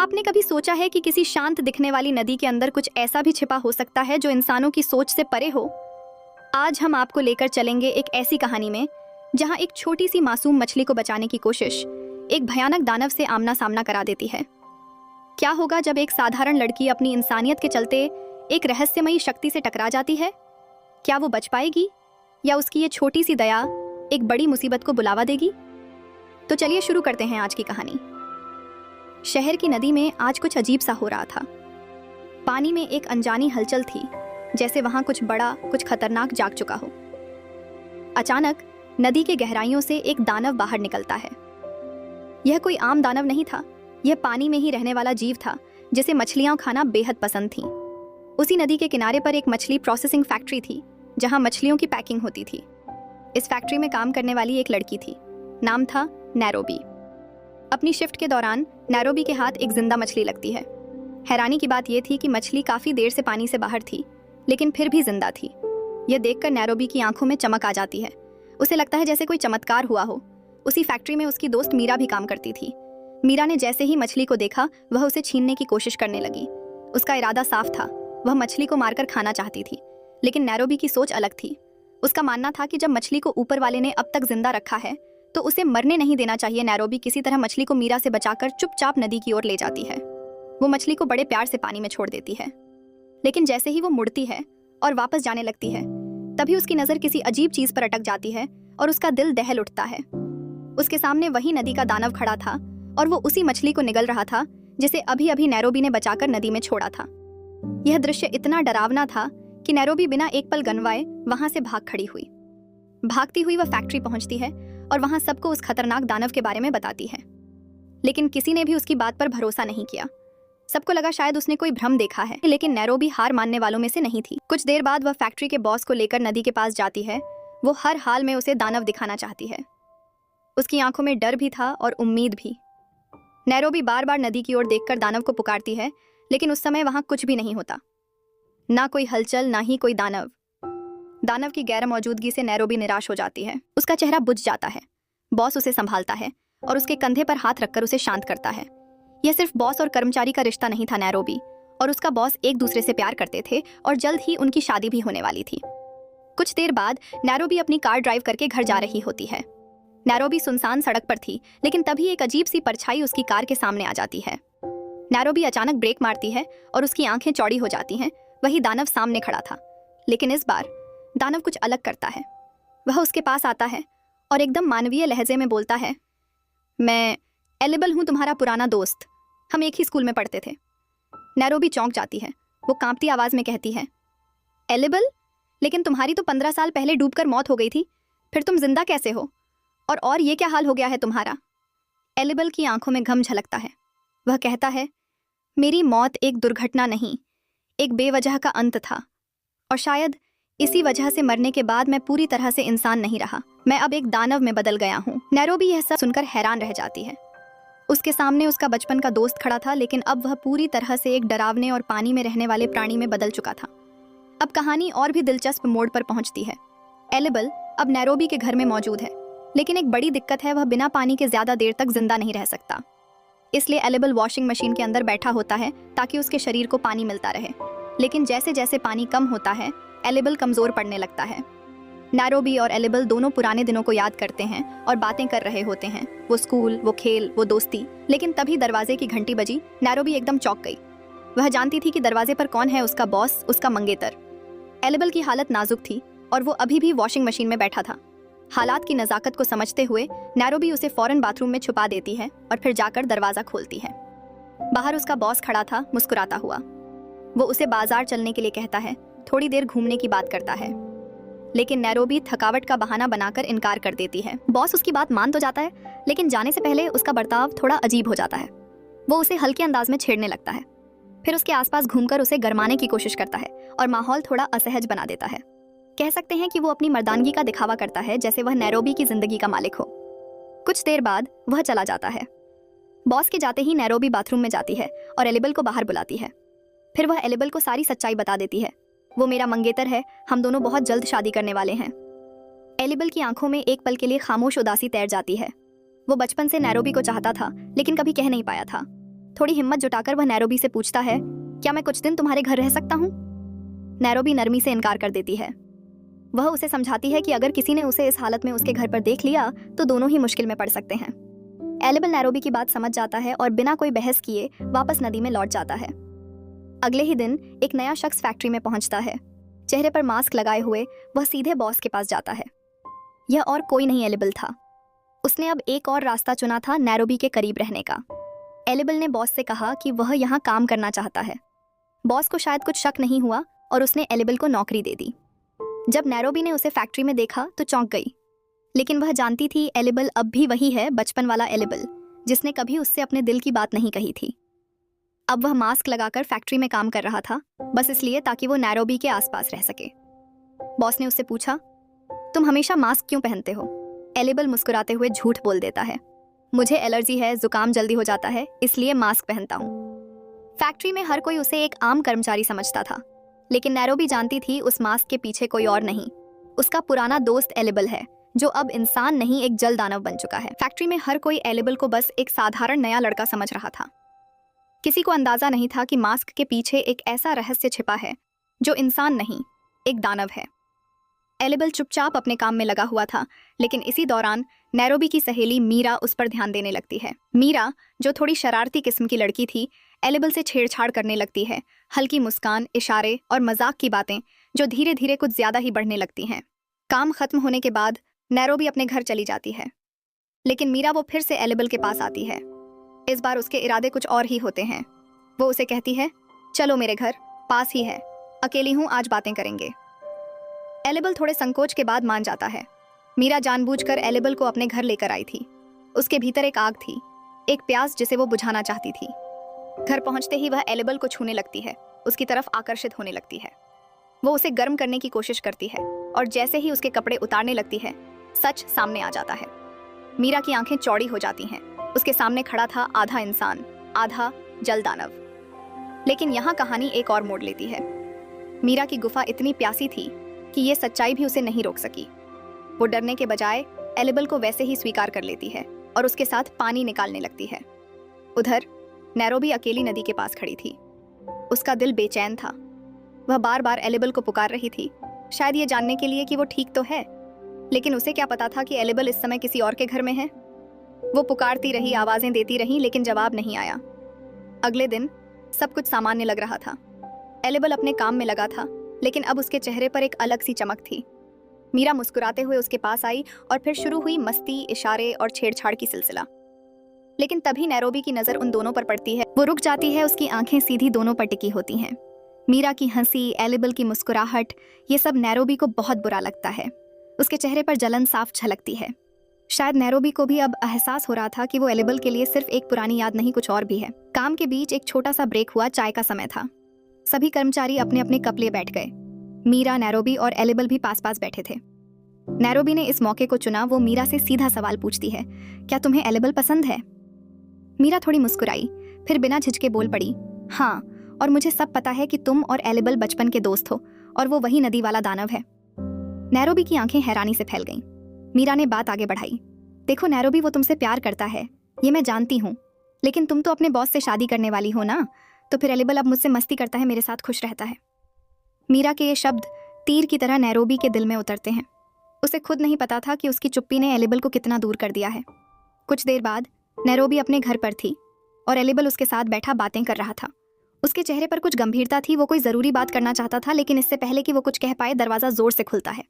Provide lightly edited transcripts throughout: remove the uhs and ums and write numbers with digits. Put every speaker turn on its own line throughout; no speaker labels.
आपने कभी सोचा है कि किसी शांत दिखने वाली नदी के अंदर कुछ ऐसा भी छिपा हो सकता है जो इंसानों की सोच से परे हो? आज हम आपको लेकर चलेंगे एक ऐसी कहानी में जहां एक छोटी सी मासूम मछली को बचाने की कोशिश एक भयानक दानव से आमना सामना करा देती है। क्या होगा जब एक साधारण लड़की अपनी इंसानियत के चलते एक रहस्यमयी शक्ति से टकरा जाती है? क्या वो बच पाएगी या उसकी ये छोटी सी दया एक बड़ी मुसीबत को बुलावा देगी? तो चलिए शुरू करते हैं आज की कहानी। शहर की नदी में आज कुछ अजीब सा हो रहा था। पानी में एक अनजानी हलचल थी, जैसे वहां कुछ बड़ा, कुछ खतरनाक जाग चुका हो। अचानक नदी के गहराइयों से एक दानव बाहर निकलता है। यह कोई आम दानव नहीं था, यह पानी में ही रहने वाला जीव था जिसे मछलियां खाना बेहद पसंद थी। उसी नदी के किनारे पर एक मछली प्रोसेसिंग फैक्ट्री थी जहां मछलियों की पैकिंग होती थी। इस फैक्ट्री में काम करने वाली एक लड़की थी, नाम था नैरोबी। अपनी शिफ्ट के दौरान नैरोबी के हाथ एक जिंदा मछली लगती है। हैरानी की बात यह थी कि मछली काफी देर से पानी से बाहर थी, लेकिन फिर भी जिंदा थी। यह देखकर नैरोबी की आंखों में चमक आ जाती है। उसे लगता है जैसे कोई चमत्कार हुआ हो। उसी फैक्ट्री में उसकी दोस्त मीरा भी काम करती थी। मीरा ने जैसे ही मछली को देखा, वह उसे छीनने की कोशिश करने लगी। उसका इरादा साफ था, वह मछली को मारकर खाना चाहती थी। लेकिन नैरोबी की सोच अलग थी। उसका मानना था कि जब मछली को ऊपर वाले ने अब तक जिंदा रखा है तो उसे मरने नहीं देना चाहिए। नैरोबी किसी तरह मछली को मीरा से बचाकर चुपचाप नदी की ओर ले जाती है। वो मछली को बड़े प्यार से पानी में छोड़ देती है, लेकिन जैसे ही वो मुड़ती है और वापस जाने लगती है, तभी उसकी नजर किसी अजीब चीज पर अटक जाती है और उसका दिल दहल उठता है। उसके सामने वही नदी का दानव खड़ा था और वो उसी मछली को निगल रहा था जिसे अभी अभी नैरोबी ने बचाकर नदी में छोड़ा था। यह दृश्य इतना डरावना था कि नैरोबी बिना एक पल गंवाए वहां से भाग खड़ी हुई। भागती हुई वह फैक्ट्री पहुंचती है और वहां सबको उस खतरनाक दानव के बारे में बताती है। लेकिन किसी ने भी उसकी बात पर भरोसा नहीं किया। सबको लगा शायद उसने कोई भ्रम देखा है, लेकिन नैरोबी हार मानने वालों में से नहीं थी। कुछ देर बाद वह फैक्ट्री के बॉस को लेकर नदी के पास जाती है। वो हर हाल में उसे दानव दिखाना चाहती है। उसकी आंखों में डर भी था और उम्मीद भी। नैरोबी बार बार नदी की ओर देखकर दानव को पुकारती है, लेकिन उस समय वहां कुछ भी नहीं होता। ना कोई हलचल, ना ही कोई दानव। दानव की गैर मौजूदगी से नैरोबी निराश हो जाती है। उसका चेहरा बुझ जाता है। बॉस उसे संभालता है और उसके कंधे पर हाथ रखकर उसे शांत करता है। यह सिर्फ बॉस और कर्मचारी का रिश्ता नहीं था। नैरोबी और उसका बॉस एक दूसरे से प्यार करते थे और जल्द ही उनकी शादी भी होने वाली थी। कुछ देर बाद नैरोबी अपनी कार ड्राइव करके घर जा रही होती है। नैरोबी सुनसान सड़क पर थी, लेकिन तभी एक अजीब सी परछाई उसकी कार के सामने आ जाती है। नैरोबी अचानक ब्रेक मारती है और उसकी आंखें चौड़ी हो जाती हैं। वही दानव सामने खड़ा था, लेकिन इस बार दानव कुछ अलग करता है। वह उसके पास आता है और एकदम मानवीय लहजे में बोलता है, मैं एलिबल हूं, तुम्हारा पुराना दोस्त। हम एक ही स्कूल में पढ़ते थे। नैरोबी चौंक जाती है। वो कांपती आवाज में कहती है, एलिबल? लेकिन तुम्हारी तो 15 साल पहले डूबकर मौत हो गई थी, फिर तुम जिंदा कैसे हो? और ये क्या हाल हो गया है तुम्हारा? एलिबल की आंखों में घम झलकता है। वह कहता है, मेरी मौत एक दुर्घटना नहीं, एक बेवजह का अंत था, और शायद इसी वजह से मरने के बाद मैं पूरी तरह से इंसान नहीं रहा। मैं अब एक दानव में बदल गया हूँ। नैरोबी यह सब सुनकर हैरान रह जाती है। उसके सामने उसका बचपन का दोस्त खड़ा था, लेकिन अब वह पूरी तरह से एक डरावने और पानी में रहने वाले प्राणी में बदल चुका था। अब कहानी और भी दिलचस्प मोड़ पर पहुंचती है। एलिबल अब नैरोबी के घर में मौजूद है, लेकिन एक बड़ी दिक्कत है, वह बिना पानी के ज्यादा देर तक जिंदा नहीं रह सकता। इसलिए एलिबल वॉशिंग मशीन के अंदर बैठा होता है ताकि उसके शरीर को पानी मिलता रहे। लेकिन जैसे जैसे पानी कम होता है, एलिबल कमजोर पड़ने लगता है। नैरोबी और एलिबल दोनों पुराने दिनों को याद करते हैं और बातें कर रहे होते हैं। वो स्कूल, वो खेल, वो दोस्ती। लेकिन तभी दरवाजे की घंटी बजी। नैरोबी एकदम चौंक गई। वह जानती थी कि दरवाजे पर कौन है, उसका बॉस, उसका मंगेतर। एलिबल की हालत नाजुक थी और वो अभी भी वॉशिंग मशीन में बैठा था। हालात की नजाकत को समझते हुए नैरोबी उसे फौरन बाथरूम में छुपा देती है और फिर जाकर दरवाजा खोलती है। बाहर उसका बॉस खड़ा था, मुस्कुराता हुआ। वो उसे बाजार चलने के लिए कहता है, थोड़ी देर घूमने की बात करता है। लेकिन नैरोबी थकावट का बहाना बनाकर इनकार कर देती है। बॉस उसकी बात मान तो जाता है, लेकिन जाने से पहले उसका बर्ताव थोड़ा अजीब हो जाता है। वो उसे हल्के अंदाज में छेड़ने लगता है, फिर उसके आसपास घूमकर उसे गरमाने की कोशिश करता है और माहौल थोड़ा असहज बना देता है। कह सकते हैं कि वो अपनी मर्दानगी का दिखावा करता है, जैसे वह नैरोबी की जिंदगी का मालिक हो। कुछ देर बाद वह चला जाता है। बॉस के जाते ही नैरोबी बाथरूम में जाती है और एलिबल को बाहर बुलाती है। फिर वह एलिबल को सारी सच्चाई बता देती है। वो मेरा मंगेतर है, हम दोनों बहुत जल्द शादी करने वाले हैं। एलिबल की आंखों में एक पल के लिए खामोश उदासी तैर जाती है। वो बचपन से नैरोबी को चाहता था, लेकिन कभी कह नहीं पाया था। थोड़ी हिम्मत जुटाकर वह नैरोबी से पूछता है, क्या मैं कुछ दिन तुम्हारे घर रह सकता हूँ? नैरोबी नरमी से इनकार कर देती है। वह उसे समझाती है कि अगर किसी ने उसे इस हालत में उसके घर पर देख लिया तो दोनों ही मुश्किल में पड़ सकते हैं। एलिबल नैरोबी की बात समझ जाता है और बिना कोई बहस किए वापस नदी में लौट जाता है। अगले ही दिन एक नया शख्स फैक्ट्री में पहुंचता है। चेहरे पर मास्क लगाए हुए वह सीधे बॉस के पास जाता है। यह और कोई नहीं एलिबल था। उसने अब एक और रास्ता चुना था, नैरोबी के करीब रहने का। एलिबल ने बॉस से कहा कि वह यहाँ काम करना चाहता है। बॉस को शायद कुछ शक नहीं हुआ और उसने एलिबल को नौकरी दे दी। जब नैरोबी ने उसे फैक्ट्री में देखा तो चौंक गई, लेकिन वह जानती थी एलिबल अब भी वही है, बचपन वाला एलिबल जिसने कभी उससे अपने दिल की बात नहीं कही थी। अब वह मास्क लगाकर फैक्ट्री में काम कर रहा था, बस इसलिए ताकि वो नैरोबी के आसपास रह सके। बॉस ने उससे पूछा, तुम हमेशा मास्क क्यों पहनते हो? एलिबल मुस्कुराते हुए झूठ बोल देता है, मुझे एलर्जी है, जुकाम जल्दी हो जाता है, इसलिए मास्क पहनता हूँ। फैक्ट्री में हर कोई उसे एक आम कर्मचारी समझता था, लेकिन नैरोबी जानती थी उस मास्क के पीछे कोई और नहीं, उसका पुराना दोस्त एलिबल है, जो अब इंसान नहीं एक जल दानव बन चुका है। फैक्ट्री में हर कोई एलिबल को बस एक साधारण नया लड़का समझ रहा था। किसी को अंदाजा नहीं था कि मास्क के पीछे एक ऐसा रहस्य छिपा है जो इंसान नहीं, एक दानव है। एलिबल चुपचाप अपने काम में लगा हुआ था, लेकिन इसी दौरान नैरोबी की सहेली मीरा उस पर ध्यान देने लगती है। मीरा, जो थोड़ी शरारती किस्म की लड़की थी, एलिबल से छेड़छाड़ करने लगती है। हल्की मुस्कान, इशारे और मजाक की बातें जो धीरे धीरे कुछ ज्यादा ही बढ़ने लगती हैं। काम खत्म होने के बाद नैरोबी अपने घर चली जाती है, लेकिन मीरा वो फिर से एलिबल के पास आती है। इस बार उसके इरादे कुछ और ही होते हैं। वो उसे कहती है, चलो मेरे घर, पास ही है, अकेली हूँ, आज बातें करेंगे। एलिबल थोड़े संकोच के बाद मान जाता है। मीरा जानबूझकर एलिबल को अपने घर लेकर आई थी। उसके भीतर एक आग थी, एक प्यास जिसे वो बुझाना चाहती थी। घर पहुंचते ही वह एलिबल को छूने लगती है, उसकी तरफ आकर्षित होने लगती है। वो उसे गर्म करने की कोशिश करती है और जैसे ही उसके कपड़े उतारने लगती है, सच सामने आ जाता है। मीरा की आंखें चौड़ी हो जाती हैं। उसके सामने खड़ा था आधा इंसान, आधा जल दानव। लेकिन यहाँ कहानी एक और मोड़ लेती है। मीरा की गुफा इतनी प्यासी थी कि ये सच्चाई भी उसे नहीं रोक सकी। वो डरने के बजाय एलिबल को वैसे ही स्वीकार कर लेती है और उसके साथ पानी निकालने लगती है। उधर नैरोबी अकेली नदी के पास खड़ी थी। उसका दिल बेचैन था। वह बार बार एलिबल को पुकार रही थी, शायद ये जानने के लिए कि वो ठीक तो है, लेकिन उसे क्या पता था कि एलिबल इस समय किसी और के घर में है। वो पुकारती रही, आवाजें देती रही, लेकिन जवाब नहीं आया। अगले दिन सब कुछ सामान्य लग रहा था। एलिबल अपने काम में लगा था, लेकिन अब उसके चेहरे पर एक अलग सी चमक थी। मीरा मुस्कुराते हुए उसके पास आई और फिर शुरू हुई मस्ती, इशारे और छेड़छाड़ की सिलसिला। लेकिन तभी नैरोबी की नजर उन दोनों पर पड़ती है। वो रुक जाती है, उसकी आंखें सीधी दोनों पर टिकी होती हैं। मीरा की हंसी, एलिबल की मुस्कुराहट, ये सब नैरोबी को बहुत बुरा लगता है। उसके चेहरे पर जलन साफ झलकती है। शायद नैरोबी को भी अब एहसास हो रहा था कि वो एलिबल के लिए सिर्फ एक पुरानी याद नहीं, कुछ और भी है। काम के बीच एक छोटा सा ब्रेक हुआ, चाय का समय था। सभी कर्मचारी अपने अपने कप लिए बैठ गए। मीरा, नैरोबी और एलिबल भी पास पास बैठे थे। नैरोबी ने इस मौके को चुना। वो मीरा से सीधा सवाल पूछती है, क्या तुम्हें एलिबल पसंद है? मीरा थोड़ी मुस्कुराई, फिर बिना झिझके बोल पड़ी, हाँ, और मुझे सब पता है कि तुम और एलिबल बचपन के दोस्त हो और वो वही नदी वाला दानव है। नैरोबी की आंखें हैरानी से फैल गईं। मीरा ने बात आगे बढ़ाई, देखो नैरोबी, वो तुमसे प्यार करता है, ये मैं जानती हूँ, लेकिन तुम तो अपने बॉस से शादी करने वाली हो ना, तो फिर एलिबल अब मुझसे मस्ती करता है, मेरे साथ खुश रहता है। मीरा के ये शब्द तीर की तरह नैरोबी के दिल में उतरते हैं। उसे खुद नहीं पता था कि उसकी चुप्पी ने एलिबल को कितना दूर कर दिया है। कुछ देर बाद नैरोबी अपने घर पर थी और एलिबल उसके साथ बैठा बातें कर रहा था। उसके चेहरे पर कुछ गंभीरता थी। वो कोई जरूरी बात करना चाहता था, लेकिन इससे पहले कि वो कुछ कह पाए, दरवाजा जोर से खुलता है।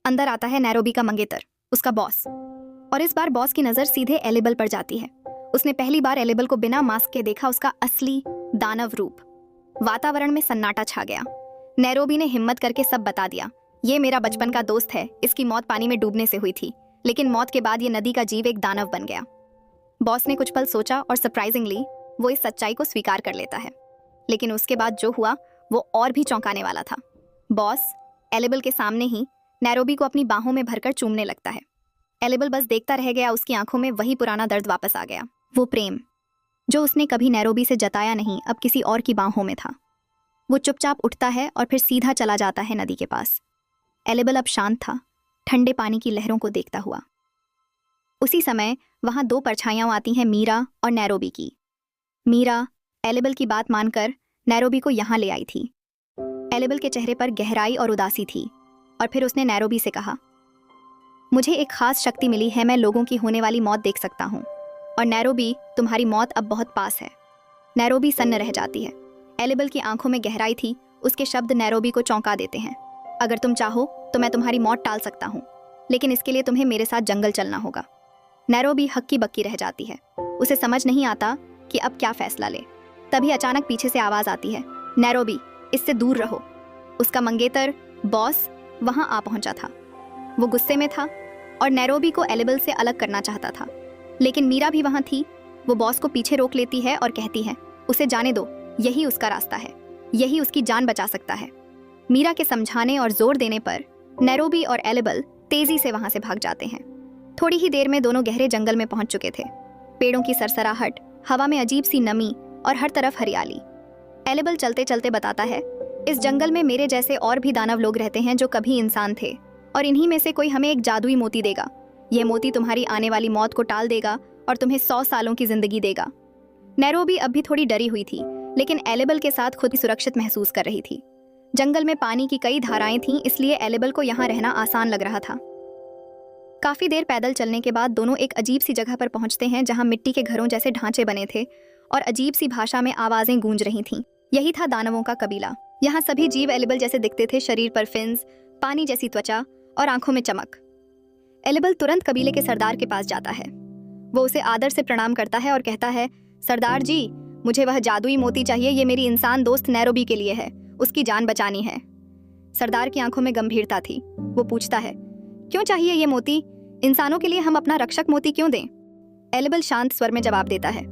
अंदर आता है नैरोबी का मंगेतर, उसका बॉस। और इस बार बॉस की नजर सीधे एलिबल पर जाती है। उसने पहली बार एलिबल को बिना मास्क के देखा, उसका असली दानव रूप। वातावरण में सन्नाटा छा गया। नैरोबी ने हिम्मत करके सब बता दिया, ये मेरा बचपन का दोस्त है, इसकी मौत पानी में डूबने से हुई थी, लेकिन मौत के बाद ये नदी का जीव एक दानव बन गया। बॉस ने कुछ पल सोचा और सरप्राइजिंगली वो इस सच्चाई को स्वीकार कर लेता है। लेकिन उसके बाद जो हुआ वो और भी चौंकाने वाला था। बॉस एलिबल के सामने ही नैरोबी को अपनी बाहों में भरकर चूमने लगता है। एलिबल बस देखता रह गया। उसकी आंखों में वही पुराना दर्द वापस आ गया। वो प्रेम जो उसने कभी नैरोबी से जताया नहीं, अब किसी और की बाहों में था। वो चुपचाप उठता है और फिर सीधा चला जाता है नदी के पास। एलिबल अब शांत था, ठंडे पानी की लहरों को देखता हुआ। उसी समय वहां दो परछाइयां आती हैं, मीरा और नैरोबी की। मीरा एलेबल की बात मानकर नैरोबी को यहाँ ले आई थी। एलेबल के चेहरे पर गहराई और उदासी थी और फिर उसने नैरोबी से कहा, मुझे एक खास शक्ति मिली है, मैं लोगों की होने वाली मौत देख सकता हूँ। और नैरोबी, तुम्हारी मौत अब बहुत पास है। नैरोबी सन्न रह जाती है। एलेबल की आंखों में गहराई थी, उसके शब्द नैरोबी को चौंका देते हैं। अगर तुम चाहो तो मैं तुम्हारी मौत टाल सकता हूँ, लेकिन इसके लिए तुम्हें मेरे साथ जंगल चलना होगा। नैरोबी हक्की बक्की रह जाती है। उसे समझ नहीं आता कि अब क्या फैसला ले। तभी अचानक पीछे से आवाज आती है, नैरोबी, इससे दूर रहो। उसका मंगेतर बॉस वहां आ पहुंचा था। वो गुस्से में था और नैरोबी को एलेबल से अलग करना चाहता था, लेकिन मीरा भी वहां थी। वो बॉस को पीछे रोक लेती है और कहती है, उसे जाने दो, यही उसका रास्ता है, यही उसकी जान बचा सकता है। मीरा के समझाने और जोर देने पर नैरोबी और एलेबल तेजी से वहां से भाग जाते हैं। थोड़ी ही देर में दोनों गहरे जंगल में पहुंच चुके थे। पेड़ों की सरसराहट, हवा में अजीब सी नमी और हर तरफ हरियाली। एलेबल चलते चलते बताता है, इस जंगल में मेरे जैसे और भी दानव लोग रहते हैं जो कभी इंसान थे, और इन्हीं में से कोई हमें एक जादुई मोती देगा। यह मोती तुम्हारी आने वाली मौत को टाल देगा और तुम्हें 100 सालों की जिंदगी देगा। नैरोबी अब भी थोड़ी डरी हुई थी, लेकिन एलेबल के साथ खुद ही सुरक्षित महसूस कर रही थी। जंगल में पानी की कई धाराएं थीं, इसलिए एलेबल को यहाँ रहना आसान लग रहा था। काफी देर पैदल चलने के बाद दोनों एक अजीब सी जगह पर पहुंचते हैं, जहां मिट्टी के घरों जैसे ढांचे बने थे और अजीब सी भाषा में आवाजें गूंज रही थीं। यही था दानवों का कबीला। यहाँ सभी जीव एलेबल जैसे दिखते थे, शरीर पर फिन्स, पानी जैसी त्वचा और आंखों में चमक। एलेबल तुरंत कबीले के सरदार के पास जाता है। वो उसे आदर से प्रणाम करता है और कहता है, सरदार जी, मुझे वह जादुई मोती चाहिए, ये मेरी इंसान दोस्त नैरोबी के लिए है, उसकी जान बचानी है। सरदार की आंखों में गंभीरता थी। वो पूछता है, क्यों चाहिए ये मोती? इंसानों के लिए हम अपना रक्षक मोती क्यों दें? एलेबल शांत स्वर में जवाब देता है,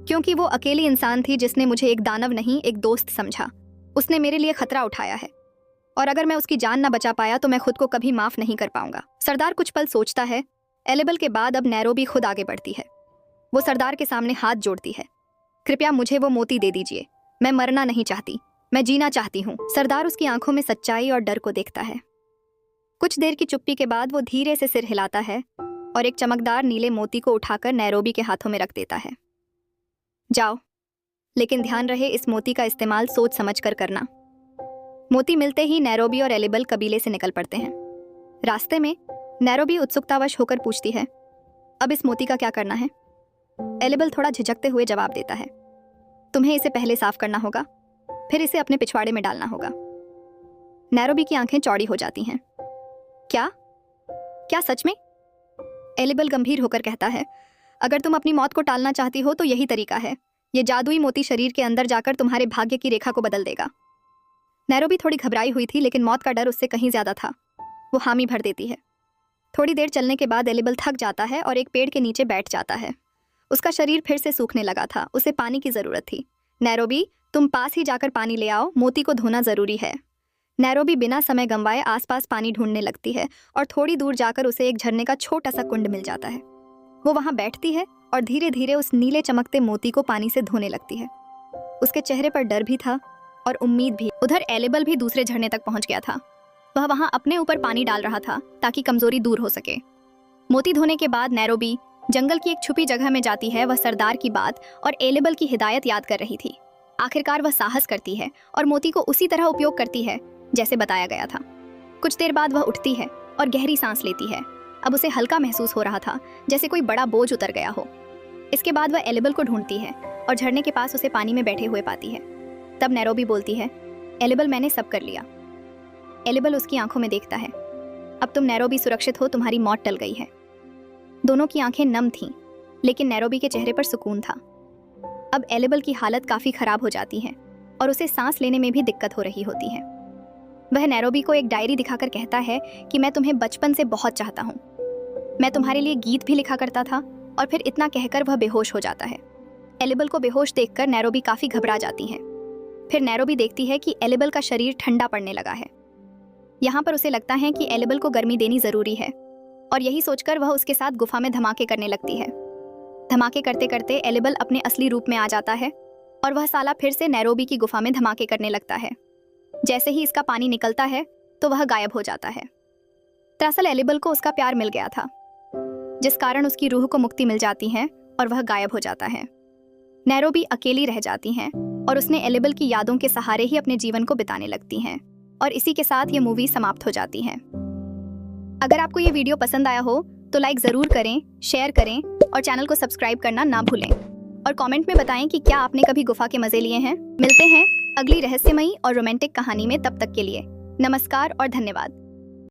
क्योंकि वो अकेली इंसान थी जिसने मुझे एक दानव नहीं, एक दोस्त समझा। उसने मेरे लिए खतरा उठाया है, और अगर मैं उसकी जान न बचा पाया तो मैं खुद को कभी माफ नहीं कर पाऊंगा। सरदार कुछ पल सोचता है। एलेबल के बाद अब नैरोबी खुद आगे बढ़ती है। वो सरदार के सामने हाथ जोड़ती है, कृपया मुझे वो मोती दे दीजिए, मैं मरना नहीं चाहती, मैं जीना चाहती हूँ। सरदार उसकी आंखों में सच्चाई और डर को देखता है। कुछ देर की चुप्पी के बाद वो धीरे से सिर हिलाता है और एक चमकदार नीले मोती को उठाकर नैरोबी के हाथों में रख देता है। जाओ, लेकिन ध्यान रहे इस मोती का इस्तेमाल सोच समझकर करना। मोती मिलते ही नैरोबी और एलेबल कबीले से निकल पड़ते हैं। रास्ते में नैरोबी उत्सुकतावश होकर पूछती है, अब इस मोती का क्या करना है? एलेबल थोड़ा झिझकते हुए जवाब देता है, तुम्हें इसे पहले साफ करना होगा, फिर इसे अपने पिछवाड़े में डालना होगा। नैरोबी की आंखें चौड़ी हो जाती हैं। क्या क्या सच में? एलेबल गंभीर होकर कहता है, अगर तुम अपनी मौत को टालना चाहती हो तो यही तरीका है। ये जादुई मोती शरीर के अंदर जाकर तुम्हारे भाग्य की रेखा को बदल देगा। नैरोबी थोड़ी घबराई हुई थी, लेकिन मौत का डर उससे कहीं ज्यादा था। वो हामी भर देती है। थोड़ी देर चलने के बाद एलेबल थक जाता है और एक पेड़ के नीचे बैठ जाता है। उसका शरीर फिर से सूखने लगा था, उसे पानी की जरूरत थी। नैरोबी, तुम पास ही जाकर पानी ले आओ, मोती को धोना जरूरी है। नैरोबी बिना समय गंवाए आसपास पानी ढूंढने लगती है और थोड़ी दूर जाकर उसे एक झरने का छोटा सा कुंड मिल जाता है। वो वहां बैठती है और धीरे धीरे उस नीले चमकते मोती को पानी से धोने लगती है। उसके चेहरे पर डर भी था और उम्मीद भी। उधर एलेबल भी दूसरे झरने तक पहुंच गया था। वह वहां अपने ऊपर पानी डाल रहा था ताकि कमजोरी दूर हो सके। मोती धोने के बाद नैरोबी जंगल की एक छुपी जगह में जाती है। वह सरदार की बात और एलेबल की हिदायत याद कर रही थी। आखिरकार वह साहस करती है और मोती को उसी तरह उपयोग करती है जैसे बताया गया था। कुछ देर बाद वह उठती है और गहरी सांस लेती है। अब उसे हल्का महसूस हो रहा था, जैसे कोई बड़ा बोझ उतर गया हो। इसके बाद वह एलेबल को ढूंढती है और झरने के पास उसे पानी में बैठे हुए पाती है। तब नैरोबी बोलती है, एलेबल, मैंने सब कर लिया। एलेबल उसकी आंखों में देखता है। अब तुम नैरोबी सुरक्षित हो, तुम्हारी मौत टल गई है। दोनों की आंखें नम थीं, लेकिन नैरोबी के चेहरे पर सुकून था। अब एलेबल की हालत काफी खराब हो जाती है और उसे सांस लेने में भी दिक्कत हो रही होती है। वह नैरोबी को एक डायरी दिखाकर कहता है कि मैं तुम्हें बचपन से बहुत चाहता हूँ। मैं तुम्हारे लिए गीत भी लिखा करता था। और फिर इतना कहकर वह बेहोश हो जाता है। एलेबल को बेहोश देखकर नैरोबी काफी घबरा जाती है। फिर नैरोबी देखती है कि एलेबल का शरीर ठंडा पड़ने लगा है। यहाँ पर उसे लगता है कि एलेबल को गर्मी देनी जरूरी है, और यही सोचकर वह उसके साथ गुफा में धमाके करने लगती है। धमाके करते करते एलेबल अपने असली रूप में आ जाता है और वह साला फिर से नैरोबी की गुफा में धमाके करने लगता है। जैसे ही इसका पानी निकलता है तो वह गायब हो जाता है। दरअसल एलेबल को उसका प्यार मिल गया था, जिस कारण उसकी रूह को मुक्ति मिल जाती है और वह गायब हो जाता है। नैरोबी अकेली रह जाती हैं और उसने एलिबल की यादों के सहारे ही अपने जीवन को बिताने लगती हैं। और इसी के साथ ये मूवी समाप्त हो जाती है। अगर आपको ये वीडियो पसंद आया हो तो लाइक ज़रूर करें, शेयर करें और चैनल को सब्सक्राइब करना ना भूलें। और कमेंट में बताएं कि क्या आपने कभी गुफा के मज़े लिए हैं। मिलते हैं अगली रहस्यमयी और रोमांटिक कहानी में, तब तक के लिए नमस्कार और धन्यवाद।